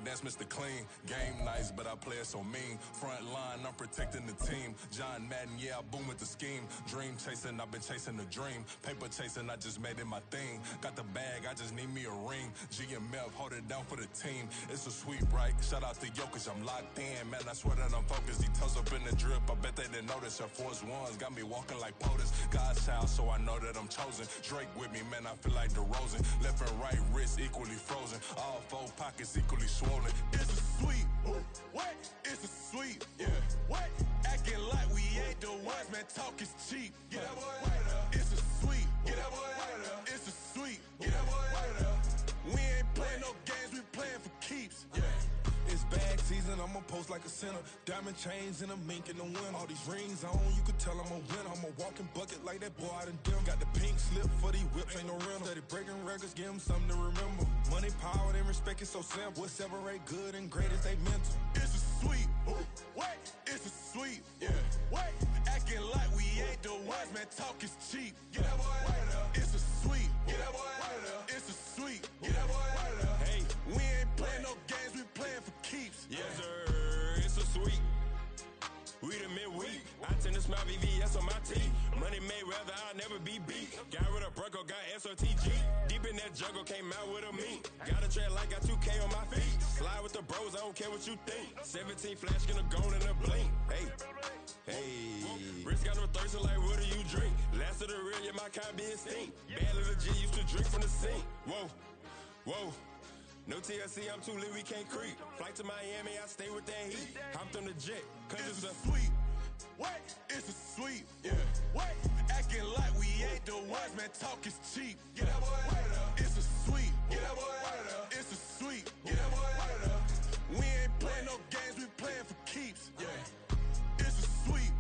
dance Mr. Clean. Game nice, but I play it so mean. Front line, I'm protecting the team. John Madden, yeah, I boom with the scheme. Dream chasing, I've been chasing the dream. Paper chasing, I just made it my thing. Got the bag, I just need me a ring. GMF, hold it down for the team. It's a sweep, right? Shout out to Jokic, I'm locked in. Man, I swear that I'm focused. He toes up in the drip, I bet they didn't notice. Air Force Ones got me walking like POTUS. God's child, so I know that I'm chosen. Drake with me, man, I feel like DeRozan. Left and right wrist equally frozen. All four pockets equally swollen. It's a sweep. What? It's a sweep. Yeah. What? Acting like we ain't the ones, man. Talk is cheap. Get that boy out of there. It's a sweep. Get that boy out of there. It's a sweep. Get that boy out of there. We ain't playing no games, we playing for keeps. Yeah. It's bag season, I'ma post like a sinner. Diamond chains and a mink in the wind. All these rings on, you can tell I'm a winner. I'm a walking bucket like that boy out in dim. Got the pink slip for these whips, ain't no rental. Steady breaking records, give them something to remember. Money, power, and respect is so simple. What separate good and great is they mental. It's a sweep. What? It's a sweep. Yeah. What? Acting like we ain't the ones, man. Talk is cheap. Get that boy out of there. It's a sweep. Get that boy out of there. It's a sweep. Get that boy out of there. Hey, we ain't playing no games, we playing for keeps. Yes, sir. It's a sweep. We the midweek. I tend to smile VVS on my teeth. Money made rather I'll never be beat. Got rid of Bronco, got SOTG. Deep in that jungle, came out with a meat. Got a tread like got 2K on my feet. Slide with the bros, I don't care what you think. 17 flash gonna go in a blink. Hey, hey. Wrist got no thirst, like what do you drink? Last of the real, yeah, my kind be extinct. Bad little G used to drink from the sink. Whoa, whoa. No TLC, I'm too lit, we can't creep. Flight to Miami, I stay with that heat. Hopped on the jet, cause it's a sweep. What? It's a sweep. Yeah. What? Acting like we ain't the ones, man. Talk is cheap. Get that boy out of there. It's a sweep. Get that boy out of there. It's a sweep. Get that boy out of there. We ain't playing no games, we playing for keeps. Yeah. It's a sweep.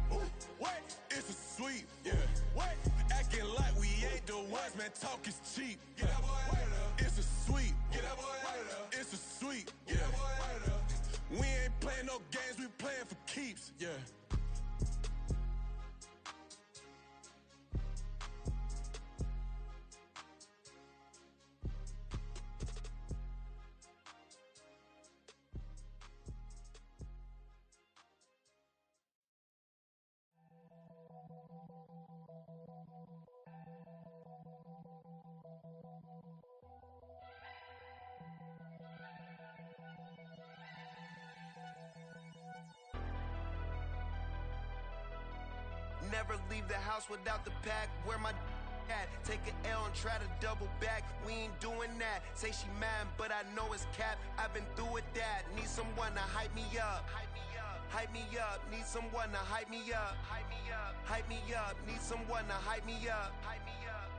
What? It's a sweep. Yeah. What? Acting like we ain't the ones, man. Talk is cheap. Get that boy out of there. It's a sweep. Get that boy out of there. It's a sweep. Get that boy out of there. We ain't playing no games, we playing for keeps. Yeah. Never leave the house without the pack. Where my at? Take an L and try to double back. We ain't doing that. Say she mad, but I know it's cap. I've been through with that. Need someone to hype me up. Hype me up. Need someone to hype me up. Hype me up. Need someone to hype me up.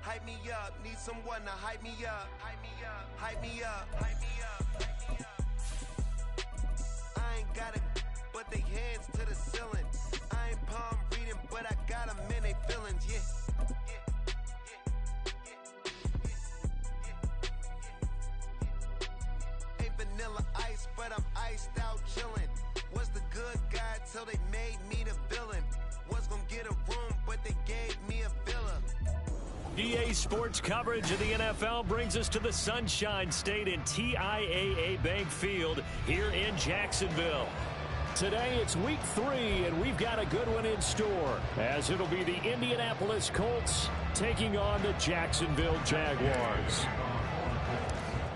Hype me up. Need someone to hype me up. Hype me up. I ain't got it, but they hands to the ceiling. I ain't palm reading, but I got them in they feelings, yeah. Ain't vanilla ice, but I'm iced out chillin'. Was the good guy till they made me the villain. Was gonna get a room, but they gave me a villa. EA Sports coverage of the NFL brings us to the Sunshine State in TIAA Bank Field here in Jacksonville. Today it's week 3, and we've got a good one in store, as it'll be the Indianapolis Colts taking on the Jacksonville Jaguars.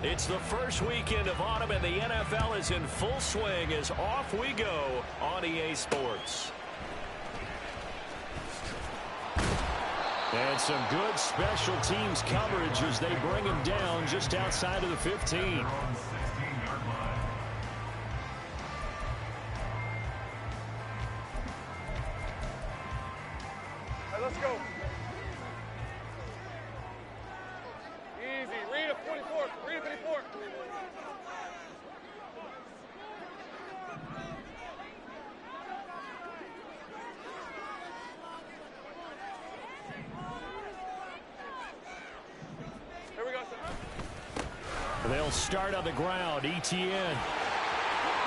It's the first weekend of autumn, and the NFL is in full swing as off we go on EA Sports. And some good special teams coverage as they bring him down just outside of the 15. Let's go. Easy. Read a 44. Read a 54. Here we go, sir. They'll start on the ground. ETN.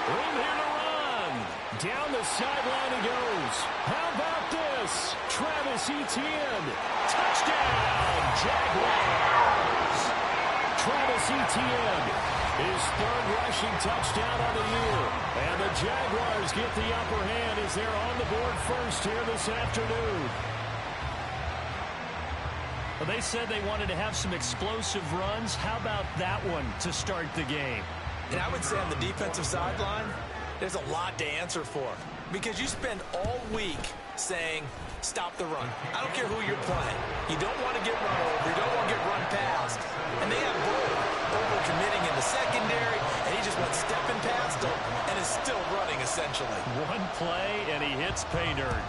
Room here to run. Down the sideline he goes. How about this? Travis Etienne. Touchdown, Jaguars. Travis Etienne, his third rushing touchdown on the year. And the Jaguars get the upper hand as they're on the board first here this afternoon. Well, they said they wanted to have some explosive runs. How about that one to start the game? And I would say on the defensive sideline, there's a lot to answer for. Because you spend all week saying, stop the run. I don't care who you're playing. You don't want to get run over. You don't want to get run past. And they have Bull over-committing in the secondary, and he just went stepping past them and is still running, essentially. One play, and he hits Paynard.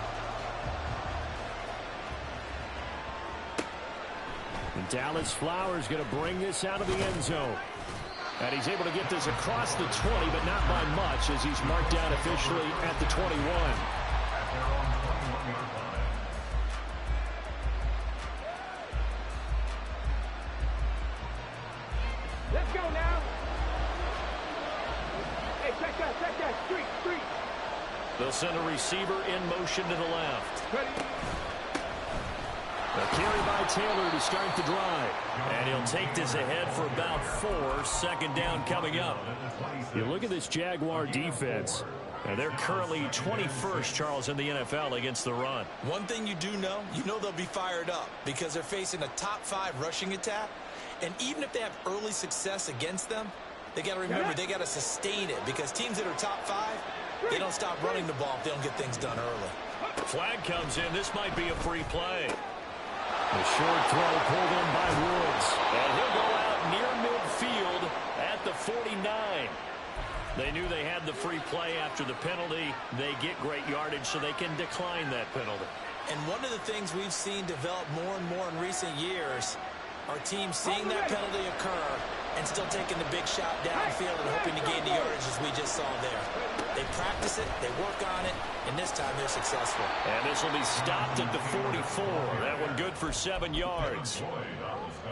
And Dallas Flowers going to bring this out of the end zone. And he's able to get this across the 20, but not by much, as he's marked down officially at the 21. Let's go now. Hey, check that. Street. They'll send a receiver in motion to the left. Ready? A carry by Taylor to start the drive. And he'll take this ahead for about 4. Second down coming up. You look at this Jaguar defense. And they're currently 21st, Charles, in the NFL against the run. One thing you do know, they'll be fired up because they're facing a top 5 rushing attack. And even if they have early success against them, they got to remember they got to sustain it because teams that are top 5, they don't stop running the ball if they don't get things done early. Flag comes in. This might be a free play. The short throw pulled in by Woods. And he'll go out near midfield at the 49. They knew they had the free play after the penalty. They get great yardage, so they can decline that penalty. And one of the things we've seen develop more and more in recent years are teams seeing that penalty occur and still taking the big shot downfield and hoping to gain the yardage as we just saw there. They practice it, they work on it, and this time they're successful. And this will be stopped at the 44. That one good for 7 yards.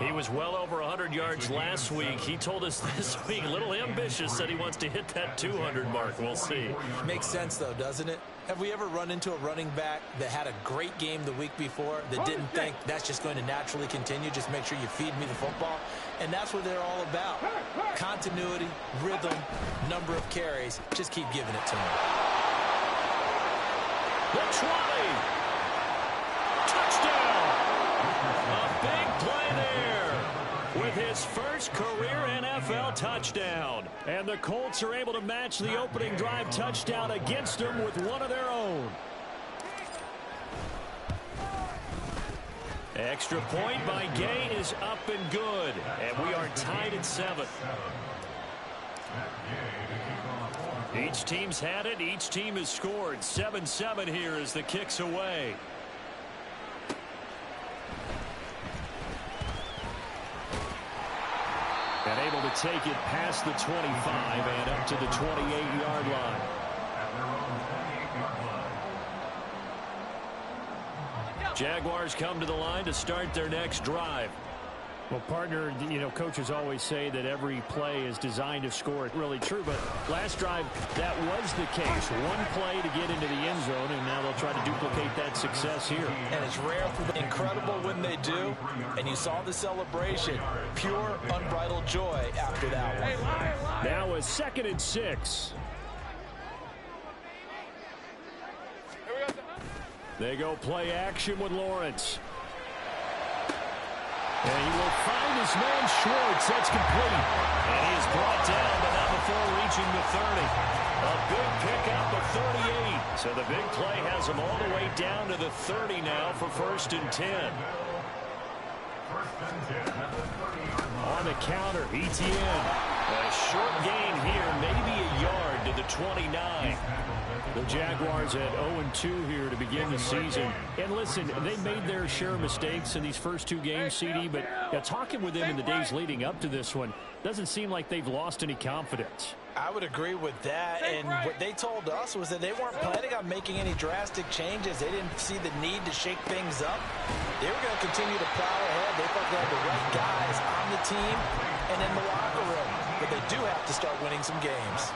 He was well over 100 yards last week. He told us this week, a little ambitious, said he wants to hit that 200 mark. We'll see. Makes sense, though, doesn't it? Have we ever run into a running back that had a great game the week before that didn't think that's just going to naturally continue? Just make sure you feed me the football. And that's what they're all about. Continuity, rhythm, number of carries. Just keep giving it to them. The 20. Touchdown. A big play there with his first career NFL touchdown. And the Colts are able to match the opening drive touchdown against them with one of their own. Extra point by Gay is up and good. And we are tied at 7. Each team's had it. Each team has scored. 7-7 here as the kick's away. And able to take it past the 25 and up to the 28-yard line. Jaguars come to the line to start their next drive. Well, partner, coaches always say that every play is designed to score. It's really true, but last drive, that was the case. One play to get into the end zone, and now they'll try to duplicate that success here. And it's rare for them. Incredible when they do, and you saw the celebration. Pure, unbridled joy after that one. Now a 2nd and 6. They go play action with Lawrence. And he will find his man Schwartz. That's complete. And he is brought down, but not before reaching the 30. A big pickup of 38. So the big play has him all the way down to the 30 now for 1st and 10. On the counter, Etienne. A short gain here, maybe a yard to the 29. The Jaguars at 0-2 here to begin the season. And listen, they made their share of mistakes in these first 2 games, CD, but talking with them in the days leading up to this one, doesn't seem like they've lost any confidence. I would agree with that, and what they told us was that they weren't planning on making any drastic changes. They didn't see the need to shake things up. They were going to continue to plow ahead. They felt they had the right guys on the team and in the locker room. But they do have to start winning some games.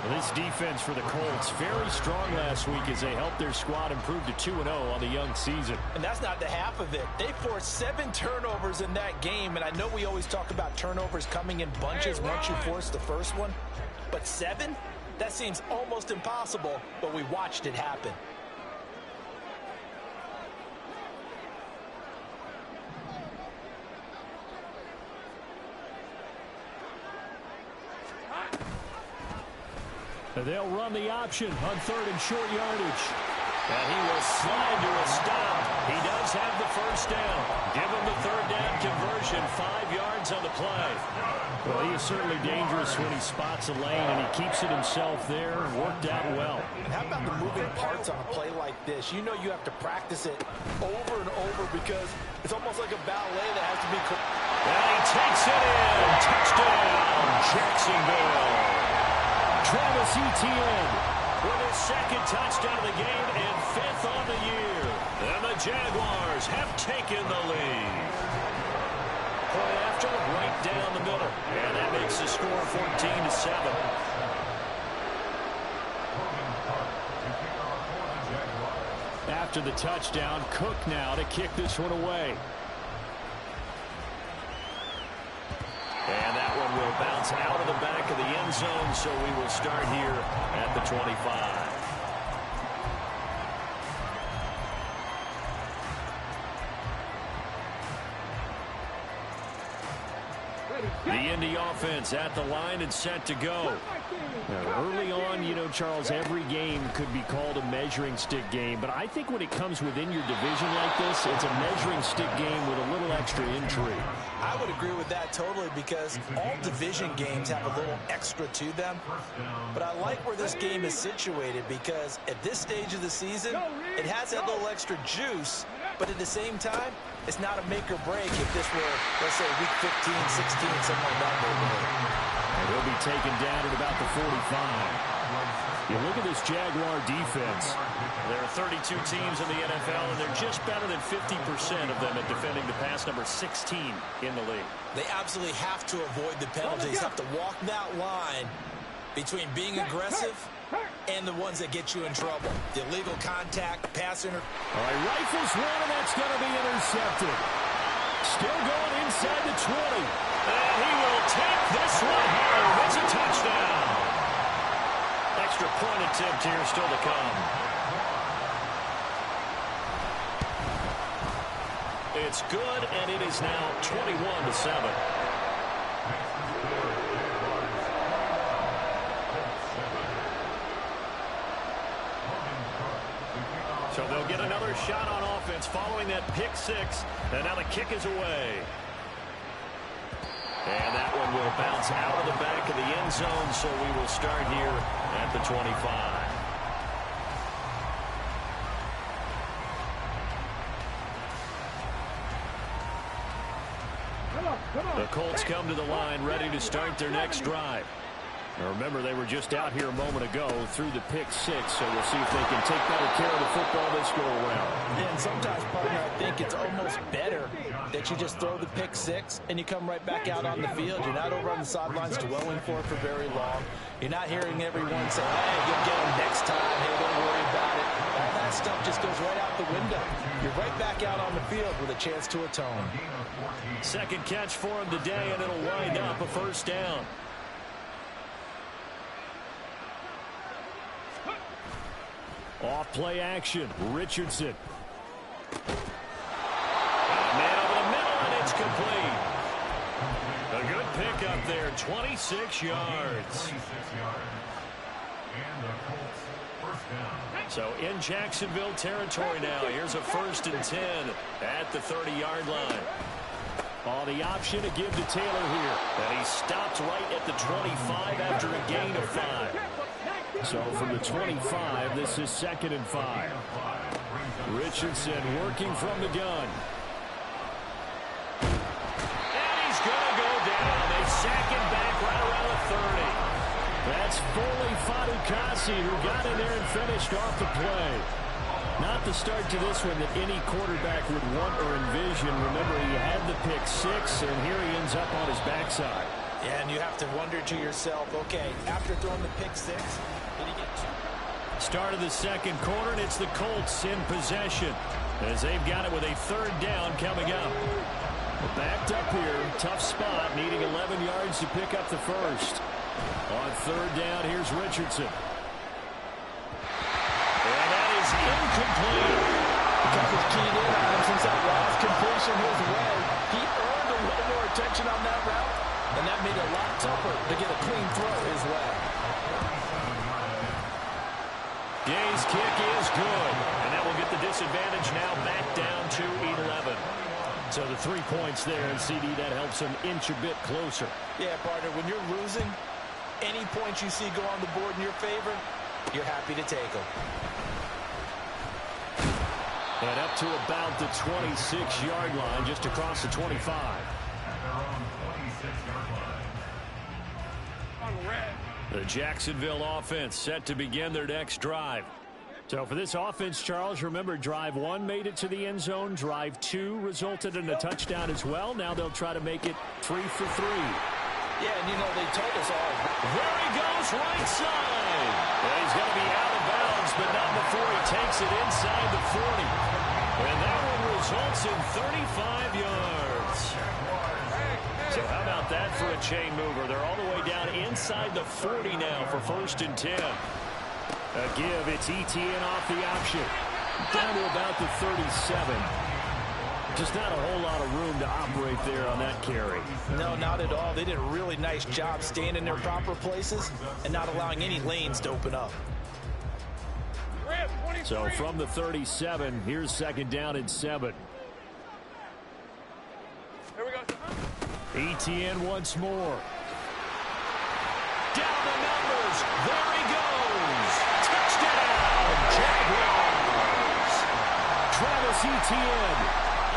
Well, this defense for the Colts, very strong last week as they helped their squad improve to 2-0 on the young season. And that's not the half of it. They forced 7 turnovers in that game, and I know we always talk about turnovers coming in bunches once you force the first one, but 7? That seems almost impossible, but we watched it happen. They'll run the option on 3rd and short yardage. And he will slide to a stop. He does have the first down. Give him the 3rd down conversion. 5 yards on the play. Well, he is certainly dangerous when he spots a lane, and he keeps it himself there. Worked out well. And how about the moving parts on a play like this? You know you have to practice it over and over because it's almost like a ballet that has to be... And he takes it in. Touchdown, Jacksonville. Travis Etienne with his 2nd touchdown of the game and 5th on the year. And the Jaguars have taken the lead. Play after, right down the middle. And that makes the score 14-7. After the touchdown, Cook now to kick this one away. And that one will bounce out of the back of the end zone, so we will start here at the 25. The Indy offense at the line and set to go. Now, early on, you know, Charles, every game could be called a measuring stick game, but I think when it comes within your division like this, it's a measuring stick game with a little extra intrigue. I would agree with that totally because all division games have a little extra to them. But I like where this game is situated because at this stage of the season, it has that little extra juice, but at the same time, it's not a make or break if this were, let's say, week 15, 16, something like that. And he'll be taken down at about the 45. You look at this Jaguar defense. There are 32 teams in the NFL, and they're just better than 50% of them at defending the pass, number 16 in the league. They absolutely have to avoid the penalties, have to walk that line between being aggressive and the ones that get you in trouble. The illegal contact, pass inter... All right, rifles one, and that's going to be intercepted. Still going inside the 20. And he will take this one home. It's a touchdown. Extra point attempt here still to come. It's good, and it is now 21-7. So they'll get another shot on offense following that pick six. And now the kick is away. And that one will bounce out of the back of the end zone, so we will start here at the 25. The Colts come to the line ready to start their next drive. Now remember, they were just out here a moment ago through the pick six, so we'll see if they can take better care of the football this go around. Yeah, and sometimes, partner, I think it's almost better that you just throw the pick six and you come right back out on the field. You're not over on the sidelines dwelling for it for very long. You're not hearing everyone say, hey, you'll get them next time. Hey, don't worry about it. All that stuff just goes right out the window. You're right back out on the field with a chance to atone. Second catch for him today, and it'll wind up a first down. Off play action, Richardson. Man over the middle, and it's complete. A good pick up there, 26 yards. So in Jacksonville territory now. Here's a 1st and 10 at the 30-yard line. Oh, the option to give to Taylor here. And he stopped right at the 25 after a gain of 5. So from the 25, this is 2nd and 5. Richardson working from the gun. And he's going to go down. They sack him back right around the 30. That's Foley Fadukasi who got in there and finished off the play. Not the start to this one that any quarterback would want or envision. Remember, he had the pick six, and here he ends up on his backside. Yeah, and you have to wonder to yourself, okay, after throwing the pick six, did he get two? Start of the second quarter, and it's the Colts in possession as they've got it with a third down coming up. Backed up here, tough spot, needing 11 yards to pick up the first. On third down, here's Richardson. And that is incomplete. Coverage keyed in on him since that last completion his way. He earned a little more attention on that route, and that made it a lot tougher to get a clean throw his way. Gay's kick is good, and that will get the disadvantage now back down to 11. So the 3 points there, and CD, that helps him inch a bit closer. Yeah, partner, when you're losing, any points you see go on the board in your favor, you're happy to take them. And up to about the 26-yard line, just across the 25. The Jacksonville offense set to begin their next drive. So for this offense, Charles, remember, drive 1 made it to the end zone. Drive 2 resulted in a touchdown as well. Now they'll try to make it 3 for 3. Yeah, and you know, they told us all. There he goes, right side. And he's going to be out of bounds, but not before he takes it inside the 40. And that one results in 35 yards. So how about that for a chain mover? They're all the way down inside the 40 now for 1st and 10. A give, it's ETN off the option. Down to about the 37. Just not a whole lot of room to operate there on that carry. No, not at all. They did a really nice job staying in their proper places and not allowing any lanes to open up. So from the 37, here's 2nd down and 7. Here we go. ETN once more. Down the numbers. There he goes. Touchdown, Jaguars. Travis Etienne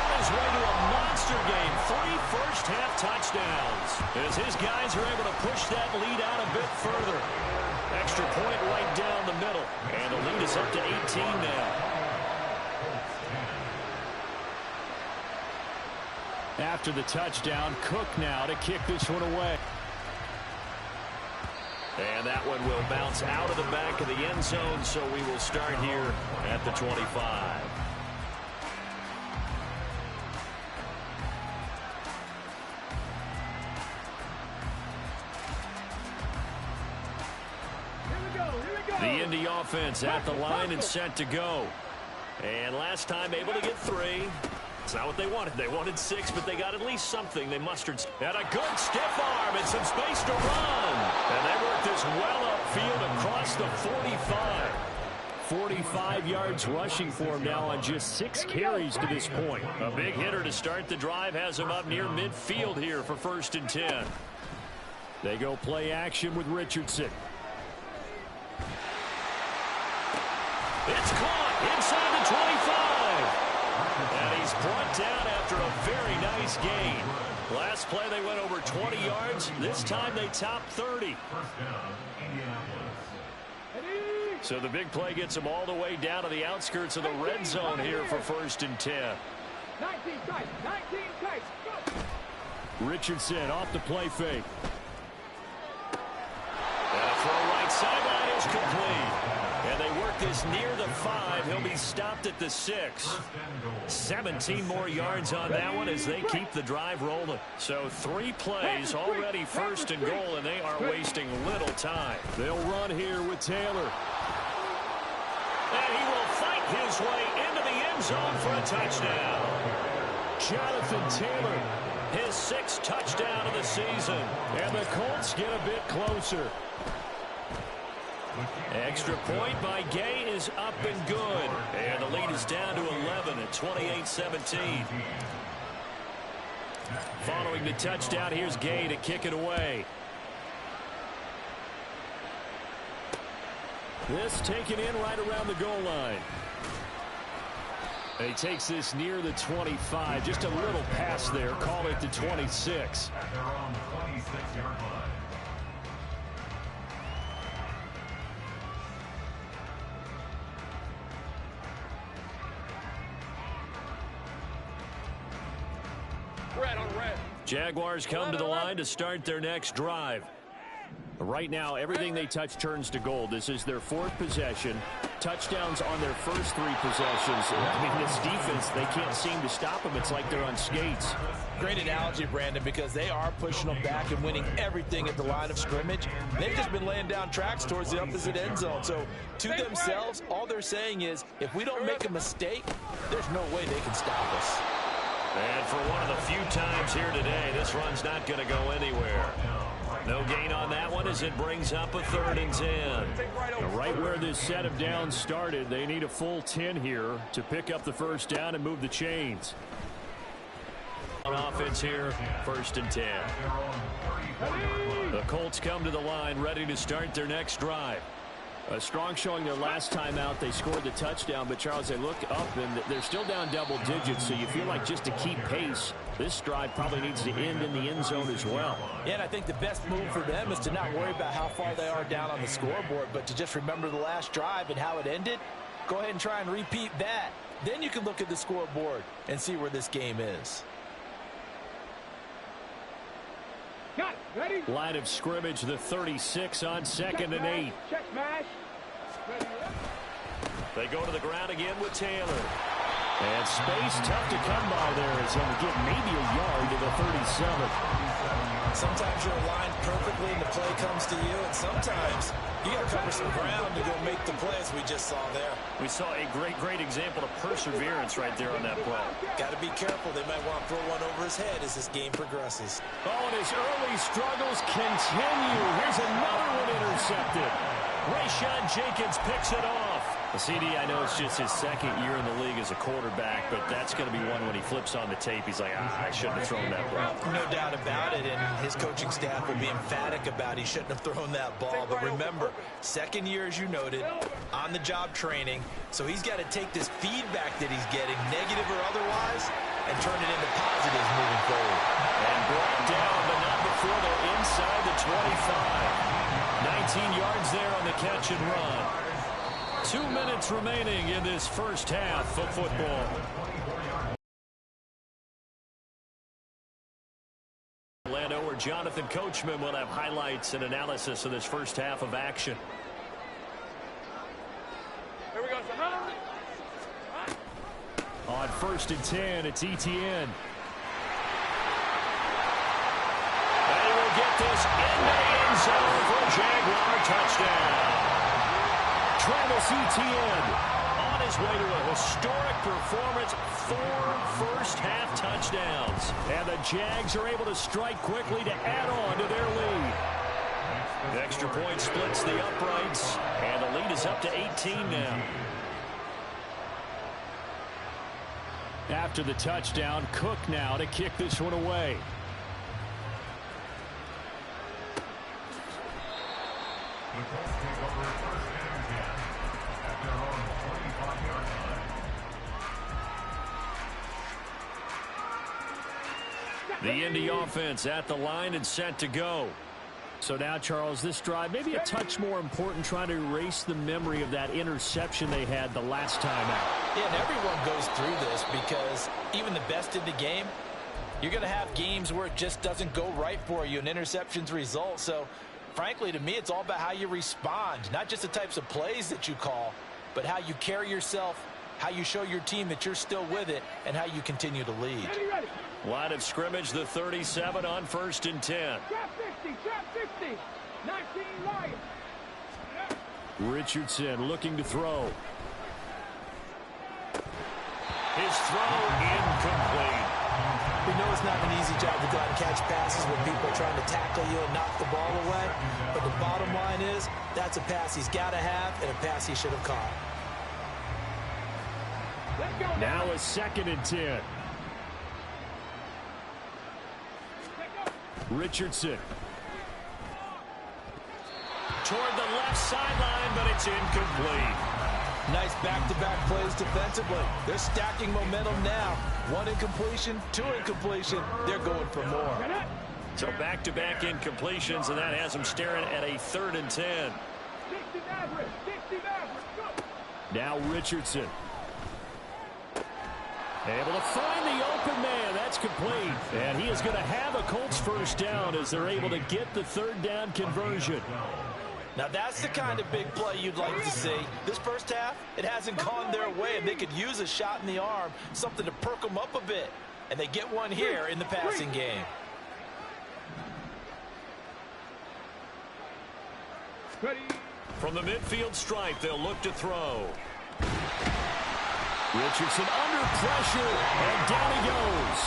on his way to a monster game. 3 first-half touchdowns as his guys are able to push that lead out a bit further. Extra point right down the middle. And the lead is up to 18 now. After the touchdown, Cook now to kick this one away. And that one will bounce out of the back of the end zone, so we will start here at the 25. The Indy offense at the line and set to go. And last time able to get 3. It's not what they wanted. They wanted 6, but they got at least something. They mustered. And a good stiff arm and some space to run. And they work this well upfield across the 45. 45 yards rushing for him now on just 6 carries to this point. A big hitter to start the drive has him up near midfield here for 1st and 10. They go play action with Richardson. It's caught inside the 25. And he's brought down after a very nice gain. Last play they went over 20 yards. This time they topped 30. So the big play gets them all the way down to the outskirts of the red zone here for 1st and 10. 19 tight, 19 tight. Richardson off the play fake. And a throw right sideline is complete. And they work this near the 5. He'll be stopped at the 6. 17 more yards on that one as they keep the drive rolling. So 3 plays already 1st and goal, and they are wasting little time. They'll run here with Taylor. And he will fight his way into the end zone for a touchdown. Jonathan Taylor, his 6th touchdown of the season. And the Colts get a bit closer. Extra point by Gay is up and good. And the lead is down to 11 at 28-17. Following the touchdown, here's Gay to kick it away. This taken in right around the goal line. And he takes this near the 25. Just a little pass there. Call it the 26. Red on red. Jaguars come to the line to start their next drive. Right now, everything they touch turns to gold. This is their 4th possession. Touchdowns on their first 3 possessions. I mean, this defense, they can't seem to stop them. It's like they're on skates. Great analogy, Brandon, because they are pushing them back and winning everything at the line of scrimmage. They've just been laying down tracks towards the opposite end zone. So, to themselves, all they're saying is, if we don't make a mistake, there's no way they can stop us. And for one of the few times here today, this run's not going to go anywhere. No gain on that one as it brings up a 3rd and 10. Right where this set of downs started, they need a full 10 here to pick up the first down and move the chains. On offense here, 1st and 10. The Colts come to the line ready to start their next drive. A strong showing their last time out. They scored the touchdown, but Charles, they look up and they're still down double digits, so you feel like just to keep pace, this drive probably needs to end in the end zone as well. Yeah, and I think the best move for them is to not worry about how far they are down on the scoreboard, but to just remember the last drive and how it ended. Go ahead and try and repeat that. Then you can look at the scoreboard and see where this game is. Ready? Line of scrimmage, the 36 on 2nd and 8. Check smash. They go to the ground again with Taylor. And space tough to come by there as he'll get maybe a yard to the 37. Sometimes you're aligned perfectly and the play comes to you, and sometimes you got to cover some ground to go make the play, as we just saw there. We saw a great example of perseverance right there on that play. Got to be careful. They might want to throw one over his head as this game progresses. Oh, and his early struggles continue. Here's another one intercepted. Rayshon Jenkins picks it off. The CD, I know it's just his 2nd year in the league as a quarterback, but that's going to be one when he flips on the tape. He's like, I shouldn't have thrown that ball. No doubt about it, and his coaching staff will be emphatic about he shouldn't have thrown that ball. But remember, 2nd year, as you noted, on-the-job training, so he's got to take this feedback that he's getting, negative or otherwise, and turn it into positives moving forward. And brought down, but not before they're inside the 25. 19 yards there on the catch and run. 2 minutes remaining in this first half of football. Orlando, where Jonathan Coachman will have highlights and analysis of this first half of action. Here we go. On 1st and 10, it's Etienne. They will get this in the end zone for a Jaguar touchdown. Travis Etienne on his way to a historic performance, 4 first-half touchdowns. And the Jags are able to strike quickly to add on to their lead. The extra point splits the uprights, and the lead is up to 18 now. After the touchdown, Cook now to kick this one away. The Indy offense at the line and set to go. So now, Charles, this drive maybe a touch more important, trying to erase the memory of that interception they had the last time out. Yeah, and everyone goes through this because even the best in the game, you're going to have games where it just doesn't go right for you and interceptions result. So, frankly, to me, it's all about how you respond, not just the types of plays that you call, but how you carry yourself, how you show your team that you're still with it, and how you continue to lead. Line of scrimmage, the 37 on 1st and 10. Trap 50, 19 Lions. Richardson looking to throw. His throw incomplete. We know it's not an easy job to go out and catch passes when people are trying to tackle you and knock the ball away. But the bottom line is, that's a pass he's got to have and a pass he should have caught. Now a 2nd and 10. Richardson. Toward the left sideline, but it's incomplete. Nice back-to-back plays defensively. They're stacking momentum now. 1 incompletion, 2 incompletion. They're going for more. So back-to-back incompletions, and that has them staring at a 3rd and 10. Now Richardson. Able to find the open man. That's complete. And he is going to have a Colts first down as they're able to get the third down conversion. Now that's the kind of big play you'd like to see. This first half, it hasn't gone their way, and they could use a shot in the arm, something to perk them up a bit. And they get one here in the passing game. From the midfield stripe, they'll look to throw. Richardson under pressure, and down he goes.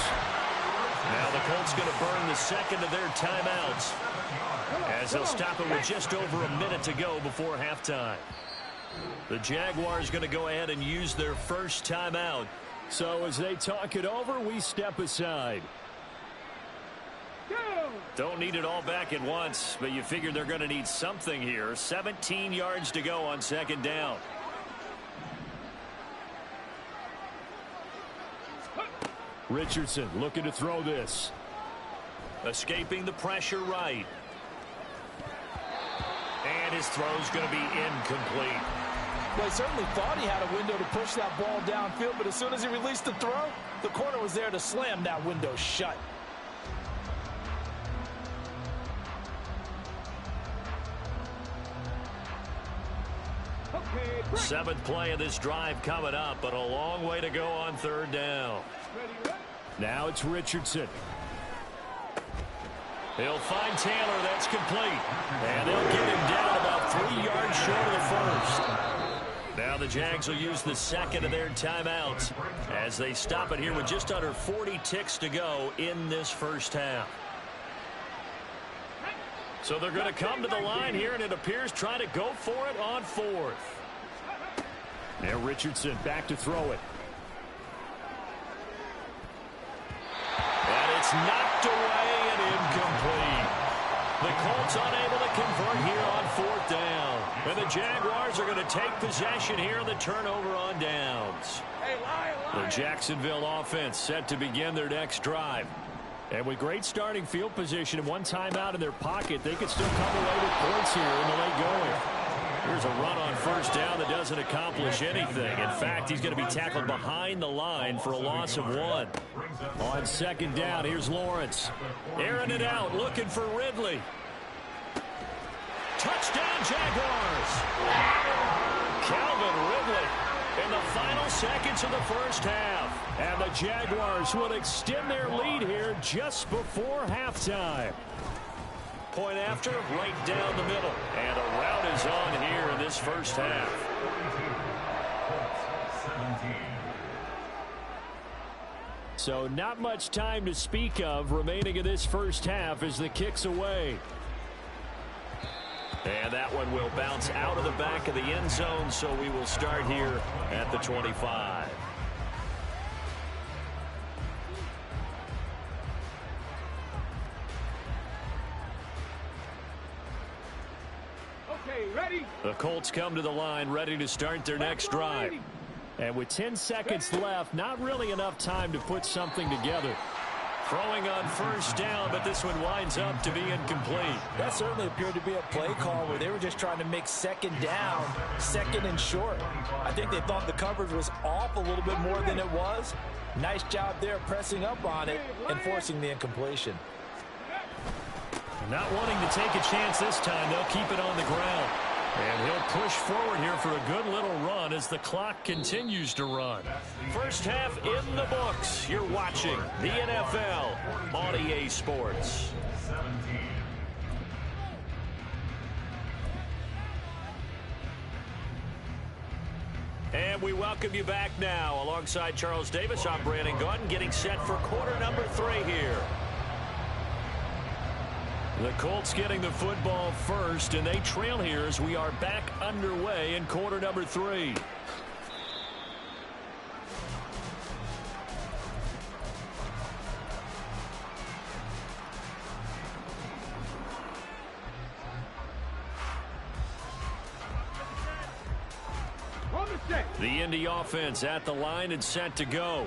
Now the Colts going to burn the second of their timeouts, as they'll stop it with just over a minute to go before halftime. The Jaguars going to go ahead and use their first timeout. So as they talk it over, we step aside. Don't need it all back at once, but you figure they're going to need something here. 17 yards to go on second down. Richardson looking to throw this. Escaping the pressure right. And his throw's going to be incomplete. Well, he certainly thought he had a window to push that ball downfield, but as soon as he released the throw, the corner was there to slam that window shut. Seventh play of this drive coming up, but a long way to go on third down. Now it's Richardson. He'll find Taylor. That's complete. And they'll get him down about 3 yards short of the first. Now the Jags will use the second of their timeouts as they stop it here with just under 40 ticks to go in this first half. So they're going to come to the line here, and it appears trying to go for it on fourth. Now Richardson back to throw it. And it's knocked away and incomplete. The Colts unable to convert here on fourth down. And the Jaguars are going to take possession here in the turnover on downs. The Jacksonville offense set to begin their next drive. And with great starting field position and one timeout in their pocket, they could still come away with points here in the late going. Here's a run on first down that doesn't accomplish anything. In fact, he's going to be tackled behind the line for a loss of 1. On second down, here's Lawrence. Airing it out, looking for Ridley. Touchdown, Jaguars! Calvin Ridley in the final seconds of the first half. And the Jaguars will extend their lead here just before halftime. Point after, right down the middle. And a rout is on here in this first half. So not much time to speak of remaining in this first half as the kick's away. And that one will bounce out of the back of the end zone, so we will start here at the 25. Ready? The Colts come to the line ready to start their next drive. And with 10 seconds left, not really enough time to put something together. Throwing on first down, but this one winds up to be incomplete. That certainly appeared to be a play call where they were just trying to make second down, second and short. I think they thought the coverage was off a little bit more than it was. Nice job there pressing up on it and forcing the incompletion. Not wanting to take a chance this time, they'll keep it on the ground. And he'll push forward here for a good little run as the clock continues to run. First half in the books. You're watching the NFL on EA Sports. And we welcome you back now. Alongside Charles Davis, I'm Brandon Gautin, getting set for quarter number 3 here. The Colts getting the football first, and they trail here as we are back underway in quarter number 3. The Indy offense at the line and set to go.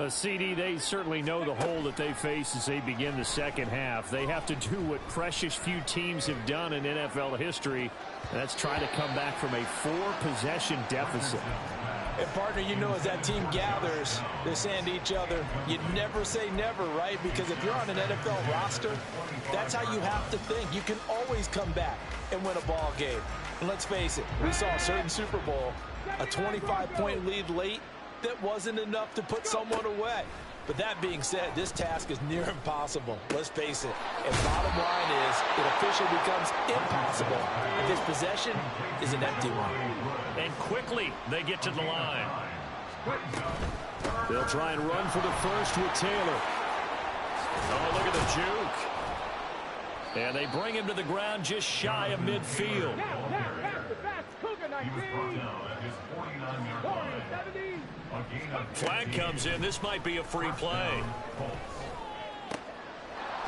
CD, they certainly know the hole that they face as they begin the second half. They have to do what precious few teams have done in NFL history, and that's try to come back from a 4-possession deficit. And, partner, you know as that team gathers, they're saying to each other, you never say never, right? Because if you're on an NFL roster, that's how you have to think. You can always come back and win a ball game. And let's face it, we saw a certain Super Bowl, a 25-point lead late that wasn't enough to put someone away. But that being said, this task is near impossible. Let's face it. And bottom line is, it officially becomes impossible if this possession is an empty one. And quickly, they get to the line. They'll try and run for the first with Taylor. Oh, look at the juke. And they bring him to the ground just shy of midfield. Flag comes in. This might be a free play.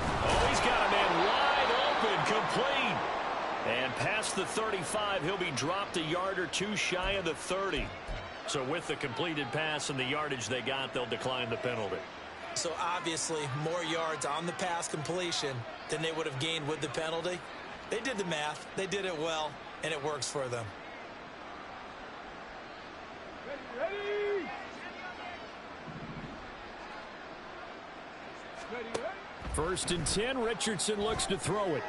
Oh, he's got a man wide open, complete. And past the 35, he'll be dropped a yard or two shy of the 30. So with the completed pass and the yardage they got, they'll decline the penalty. So obviously, more yards on the pass completion than they would have gained with the penalty. They did the math. They did it well, and it works for them. First and 10, Richardson looks to throw it.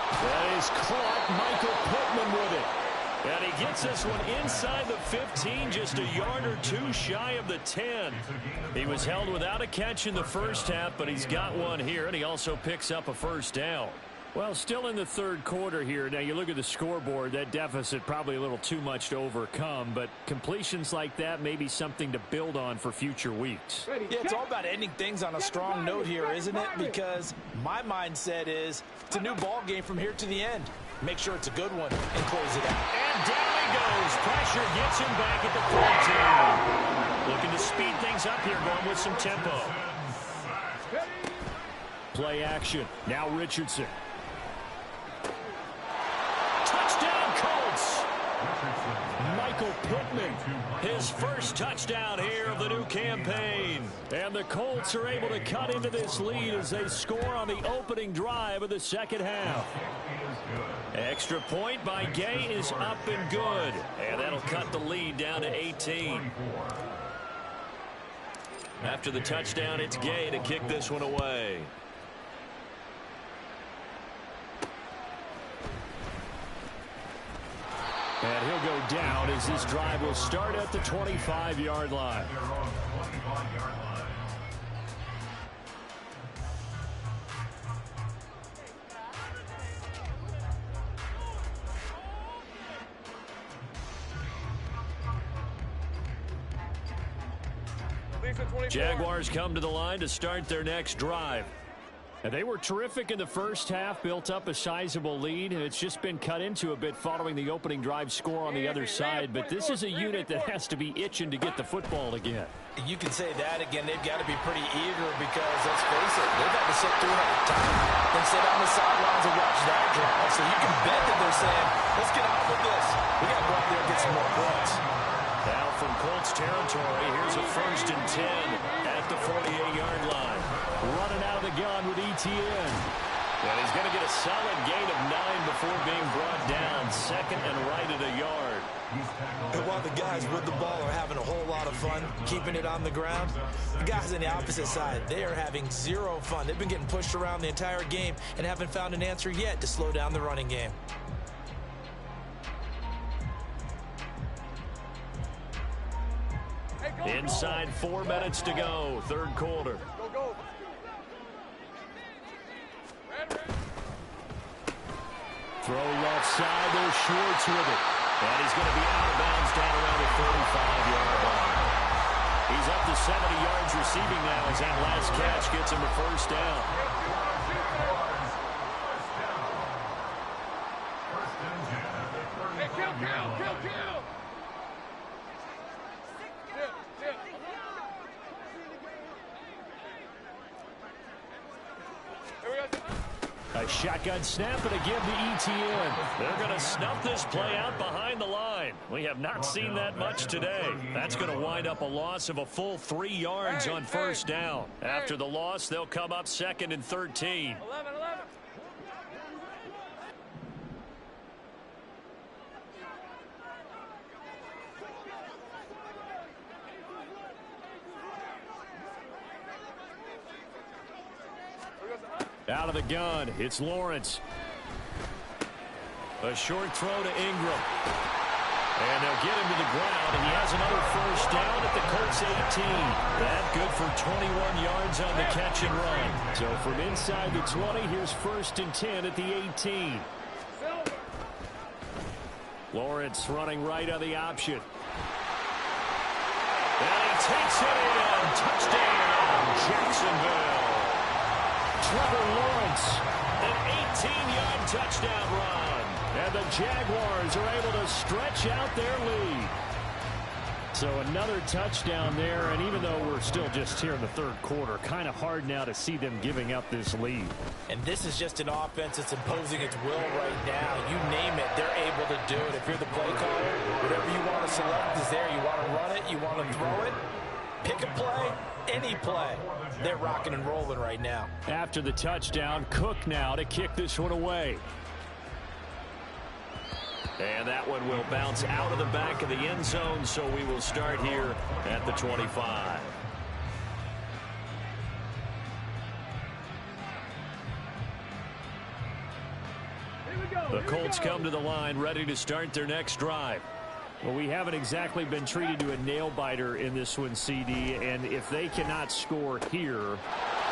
That is caught. Michael Pittman with it. And he gets this one inside the 15, just a yard or two shy of the 10. He was held without a catch in the first half, but he's got one here, and he also picks up a first down. Well, still in the third quarter here. Now, you look at the scoreboard, that deficit probably a little too much to overcome, but completions like that may be something to build on for future weeks. Yeah, it's all about ending things on a strong note here, isn't it? Because my mindset is it's a new ball game from here to the end. Make sure it's a good one and close it out. And down he goes. Pressure gets him back at the 14. Looking to speed things up here, going with some tempo. Play action. Now Richardson. Touchdown, Colts. Michael Pittman, his first touchdown here of the new campaign. And the Colts are able to cut into this lead as they score on the opening drive of the second half. Extra point by Gay is up and good. And that'll cut the lead down to 18. After the touchdown, it's Gay to kick this one away. And he'll go down as this drive will start at the 25-yard line. Jaguars come to the line to start their next drive. And they were terrific in the first half, built up a sizable lead, and it's just been cut into a bit following the opening drive score on the other side. But this is a unit that has to be itching to get the football again. You can say that again. They've got to be pretty eager because, let's face it, they've had to sit through halftime and sit on the sidelines and watch that drive. So you can bet that they're saying, let's get on with this. We got to go out there and get some more points. Now from Colts territory, here's a first and 10 at the 48-yard line. Running out of the gun with Etienne. And he's going to get a solid gain of 9 before being brought down. Second and right at a yard. And while the guys with the ball are having a whole lot of fun keeping it on the ground, the guys on the opposite side, they are having zero fun. They've been getting pushed around the entire game and haven't found an answer yet to slow down the running game. Inside 4 minutes to go, third quarter. Throw left side, there's Schwartz with it. And he's going to be out of bounds down around the 35-yard line. He's up to 70 yards receiving now as that last catch gets him a first down. Hey, kill. A shotgun snap and a give to Etienne. They're going to snuff this play out behind the line. We have not seen that much today. That's going to wind up a loss of a full 3 yards on first down. After the loss, they'll come up second and 13. 11. Out of the gun, it's Lawrence. A short throw to Ingram. And they'll get him to the ground, and he has another first down at the Colts 18. That good for 21 yards on the catch and run. So from inside the 20, here's 1st and 10 at the 18. Lawrence running right on the option. And he takes it in. Touchdown, Jacksonville. Trevor Lawrence, an 18-yard touchdown run. And the Jaguars are able to stretch out their lead. So another touchdown there, and even though we're still just here in the 3rd quarter, kind of hard now to see them giving up this lead. And this is just an offense that's imposing its will right now. You name it, they're able to do it. If you're the play caller, whatever you want to select is there. You want to run it, you want to throw it, pick a play, any play. They're rocking and rolling right now. After the touchdown, Cook now to kick this one away. And that one will bounce out of the back of the end zone, so we will start here at the 25. The Colts come to the line ready to start their next drive. Well, we haven't exactly been treated to a nail-biter in this one, CD, and if they cannot score here,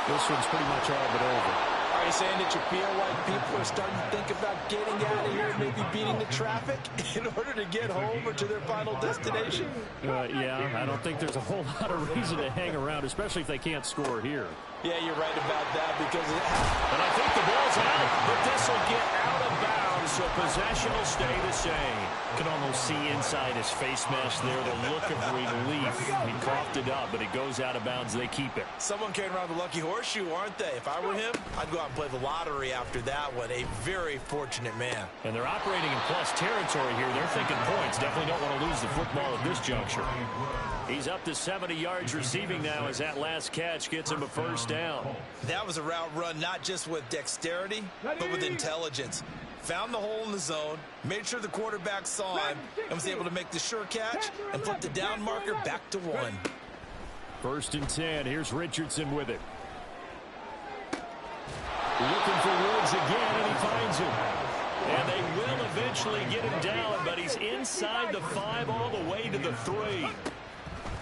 this one's pretty much all but over. Are you saying that you feel like people are starting to think about getting out of here, maybe beating the traffic in order to get home or to their final destination? Yeah, I don't think there's a whole lot of reason to hang around, especially if they can't score here. Yeah, you're right about that because and I think the ball's out, but this will get out of bounds, so possession will stay the same. You can almost see inside his face mask there the look of relief. He coughed it up, but it goes out of bounds. They keep it. Someone carrying around the lucky horseshoe, aren't they? If I were him, I'd go out and play the lottery after that one. A very fortunate man. And they're operating in plus territory here. They're thinking points. Definitely don't want to lose the football at this juncture. He's up to 70 yards receiving now as that last catch gets him a first down. That was a route run not just with dexterity, but with intelligence. Found the hole in the zone, made sure the quarterback saw him, and was able to make the sure catch and flip the down marker back to 1. 1st and 10. Here's Richardson with it. Looking for Woods again, and he finds him. And they will eventually get him down, but he's inside the 5 all the way to the 3.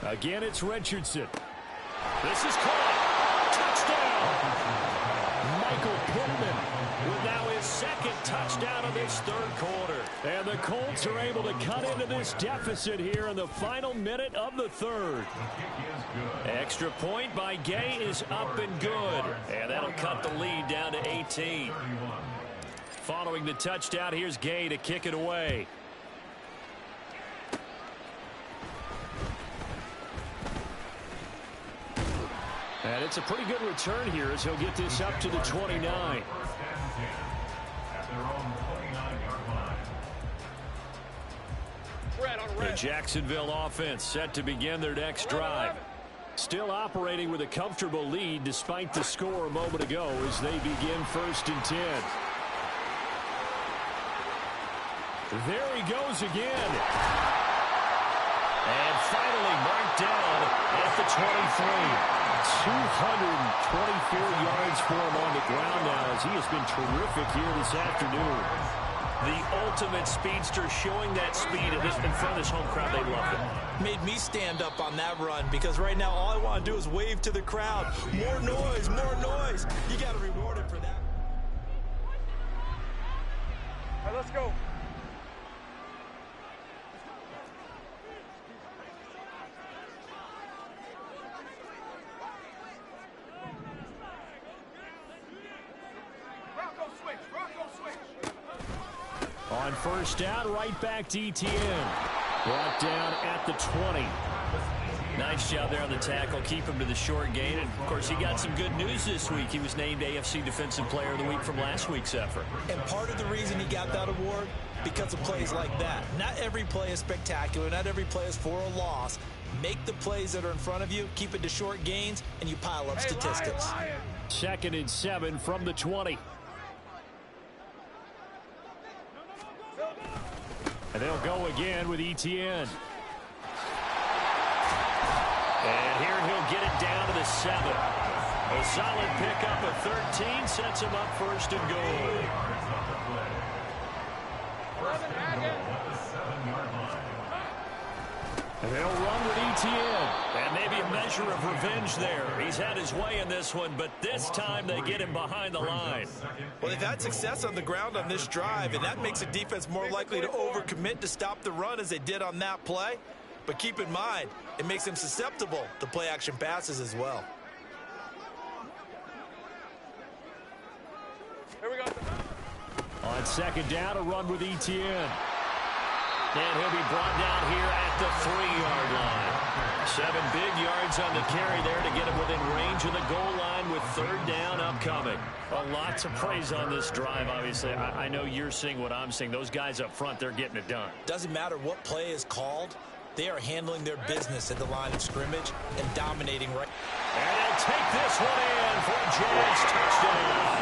Again, it's Richardson. This is caught. Touchdown! Michael Pittman with now his 2nd touchdown of this 3rd quarter. And the Colts are able to cut into this deficit here in the final minute of the 3rd. Extra point by Gay is up and good. And that'll cut the lead down to 18. Following the touchdown, here's Gay to kick it away. And it's a pretty good return here as he'll get this up to the 29. The Jacksonville offense set to begin their next drive. Still operating with a comfortable lead despite the score a moment ago as they begin 1st and 10. There he goes again. And finally marked down at the 23. 224 yards for him on the ground now as he has been terrific here this afternoon. The ultimate speedster showing that speed in front of this home crowd. They loved it. Made me stand up on that run because right now all I want to do is wave to the crowd. More noise, more noise. You got to reward him for that. All right, let's go. On 1st down, right back to ETN. Brought down at the 20. Nice job there on the tackle. Keep him to the short gain. And, of course, he got some good news this week. He was named AFC Defensive Player of the Week from last week's effort. And part of the reason he got that award, because of plays like that. Not every play is spectacular. Not every play is for a loss. Make the plays that are in front of you, keep it to short gains, and you pile up statistics. 2nd and 7 from the 20. And they'll go again with ETN. And here he'll get it down to the 7. A solid pickup of 13 sets him up first and goal. And they'll run with ETN. And maybe a measure of revenge there. He's had his way in this one, but this time they get him behind the line. Well, they've had success on the ground on this drive, and that makes a defense more likely to overcommit to stop the run as they did on that play. But keep in mind, it makes them susceptible to play-action passes as well. Here we go. On second down, a run with ETN. And he'll be brought down here at the 3-yard line. 7 big yards on the carry there to get him within range of the goal line with third down upcoming. Well, lots of praise on this drive, obviously. I know you're seeing what I'm seeing. Those guys up front, they're getting it done. Doesn't matter what play is called. They are handling their business at the line of scrimmage and dominating right. And he'll take this one in for a Jags touchdown.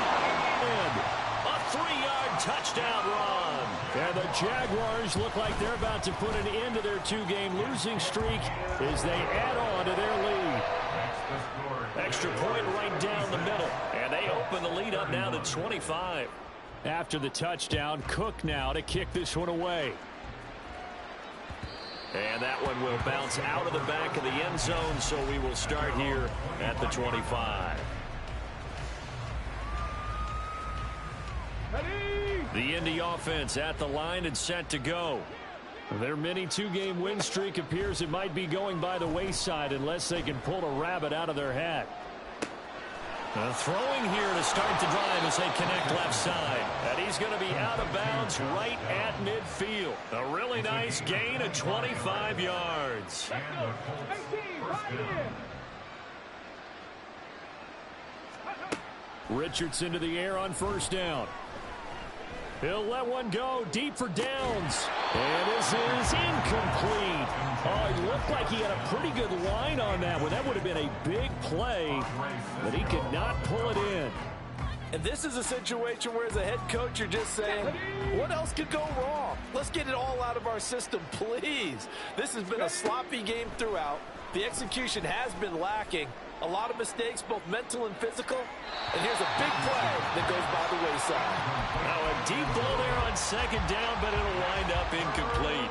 And a 3-yard touchdown run. And the Jaguars look like they're about to put an end to their 2-game losing streak as they add on to their lead. Extra point right down the middle. And they open the lead up now to 25. After the touchdown, Cook now to kick this one away. And that one will bounce out of the back of the end zone, so we will start here at the 25. The Indy offense at the line and set to go. Their mini 2-game win streak appears it might be going by the wayside unless they can pull a rabbit out of their hat. Throwing here to start the drive as they connect left side. And he's going to be out of bounds right at midfield. A really nice gain of 25 yards. Richardson to the air on first down. He'll let one go deep for downs. And this is incomplete. Oh, he looked like he had a pretty good line on that one. That would have been a big play, but he could not pull it in. And this is a situation where as a head coach you're just saying, what else could go wrong? Let's get it all out of our system, please. This has been a sloppy game throughout. The execution has been lacking. A lot of mistakes, both mental and physical. And here's a big play that goes by the wayside. Now a deep ball there on second down, but it'll wind up incomplete.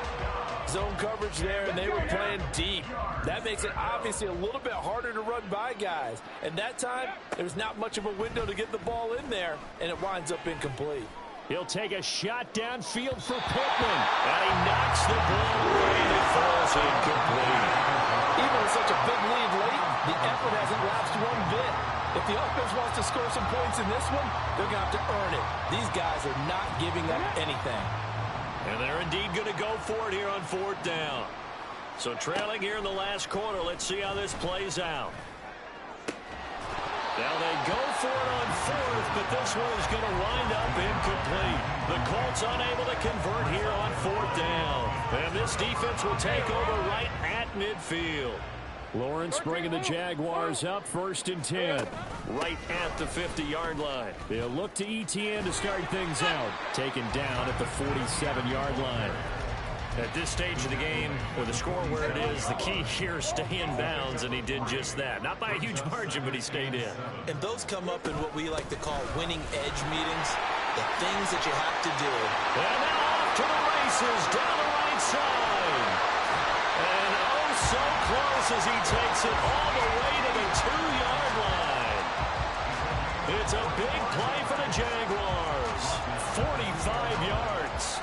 Zone coverage there, and they were playing deep. That makes it obviously a little bit harder to run by guys. And that time, there was not much of a window to get the ball in there, and it winds up incomplete. He'll take a shot downfield for Pittman. And he knocks the ball away, and it falls incomplete. Even with such a big lead late, the effort hasn't lapsed one bit. If the offense wants to score some points in this one, they're going to have to earn it. These guys are not giving up anything. And they're indeed going to go for it here on fourth down. So trailing here in the last quarter, let's see how this plays out. Now they go for it on fourth, but this one is going to wind up incomplete. The Colts unable to convert here on fourth down. And this defense will take over right at midfield. Lawrence bringing the Jaguars up first and 10. Right at the 50-yard line. They'll look to ETN to start things out. Taken down at the 47-yard line. At this stage of the game, with the score where it is, the key here is stay in bounds, and he did just that. Not by a huge margin, but he stayed in. And those come up in what we like to call winning edge meetings, the things that you have to do. And now off to the races, down the right side. And oh, so close as he takes it all the way to the 2-yard line. It's a big play for the Jaguars. 45 yards.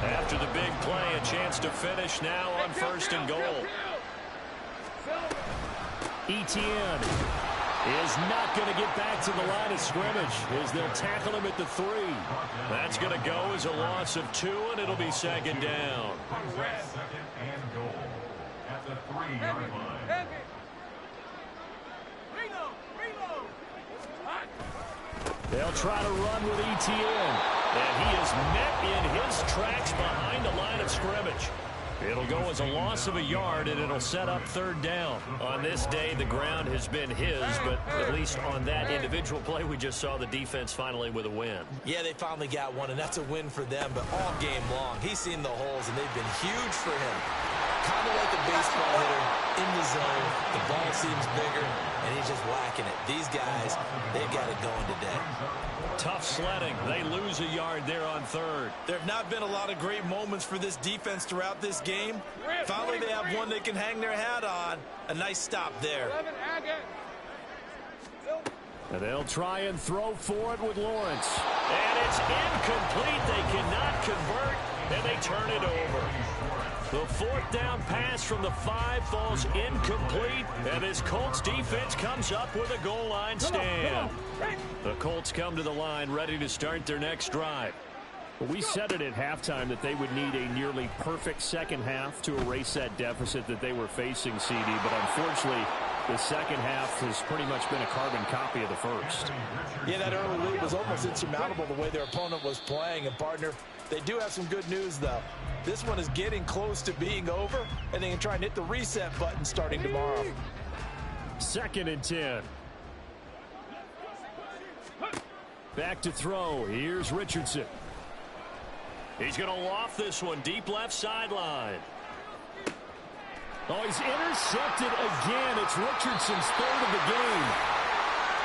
After the big play, a chance to finish now on first and goal. ETN is not going to get back to the line of scrimmage as they'll tackle him at the 3. That's going to go as a loss of 2, and it'll be second down. Second and goal at the 3-yard line. They'll try to run with ETN. And he is met in his tracks behind the line of scrimmage. It'll go as a loss of a yard, and it'll set up third down. On this day, the ground has been his, but at least on that individual play, we just saw the defense finally with a win. Yeah, they finally got one, and that's a win for them, but all game long, he's seen the holes, and they've been huge for him. kind of like a baseball hitter in the zone. The ball seems bigger, and he's just whacking it. These guys, they've got it going today. Tough sledding. They lose a yard there on third. There have not been a lot of great moments for this defense throughout this game. Finally, they have one they can hang their hat on. A nice stop there. And they'll try and throw for it with Lawrence. And it's incomplete. They cannot convert, and they turn it over. The fourth down pass from the 5 falls incomplete, and this Colts defense comes up with a goal line stand. The Colts come to the line ready to start their next drive. We said it at halftime that they would need a nearly perfect second half to erase that deficit that they were facing, CD, but unfortunately the second half has pretty much been a carbon copy of the first. Yeah, that early lead was almost insurmountable the way their opponent was playing. And, partner, they do have some good news, though. This one is getting close to being over, and they can try and hit the reset button starting tomorrow. 2nd and 10. Back to throw. Here's Richardson. He's going to loft this one deep left sideline. Oh, he's intercepted again. It's Richardson's 3rd of the game.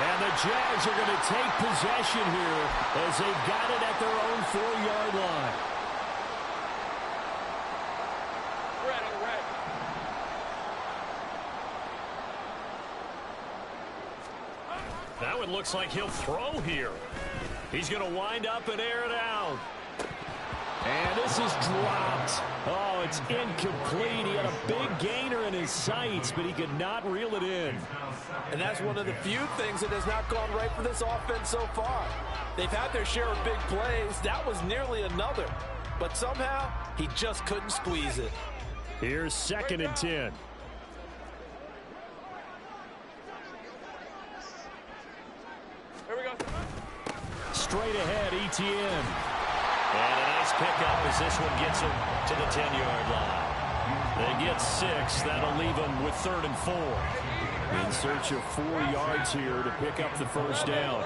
And the Jags are going to take possession here as they've got it at their own 4-yard line. That one looks like he'll throw here. He's going to wind up and air it out. And this is dropped. Oh, it's incomplete. He had a big gainer in his sights, but he could not reel it in. And that's one of the few things that has not gone right for this offense so far. They've had their share of big plays. That was nearly another. But somehow, he just couldn't squeeze it. Here's 2nd and 10. Here we go. Straight ahead, Etienne. And a nice pickup as this one gets him to the 10-yard line. They get 6. That'll leave them with 3rd and 4. In search of 4 yards here to pick up the first down.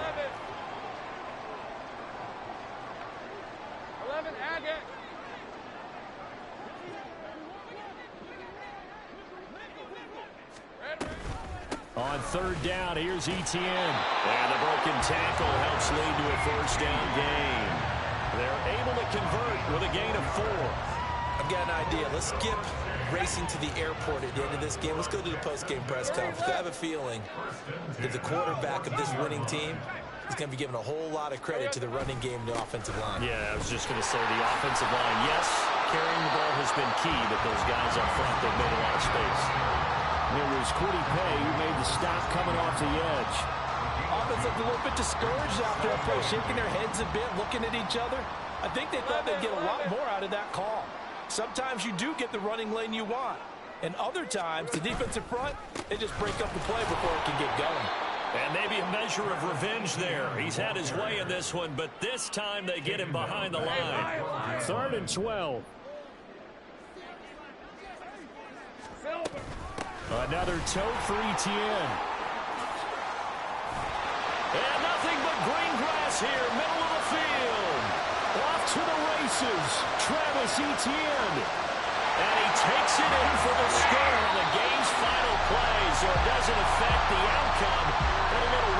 11, Agate. On 3rd down, here's Etienne. And the broken tackle helps lead to a first down gain. They're able to convert with a gain of 4. I've got an idea. Let's skip racing to the airport at the end of this game. Let's go to the post-game press conference. I have a feeling that the quarterback of this winning team is going to be given a whole lot of credit to the running game and the offensive line. Yeah, I was just going to say the offensive line. Yes, carrying the ball has been key, but those guys up front, they've made a lot of space. It was Quiddy Pay who made the stop coming off the edge. Offense looked a little bit discouraged after that play, shaking their heads a bit, looking at each other. I think they thought they'd get a lot more out of that call. Sometimes you do get the running lane you want. And other times, the defensive front, they just break up the play before it can get going. And maybe a measure of revenge there. He's had his way in this one, but this time they get him behind the line. 3rd and 12. Another tote for Etienne. And nothing but green grass here, middle of the field. Off to the races, Travis Etienne. And he takes it in for the score on the game's final play, so it doesn't affect the outcome. But a little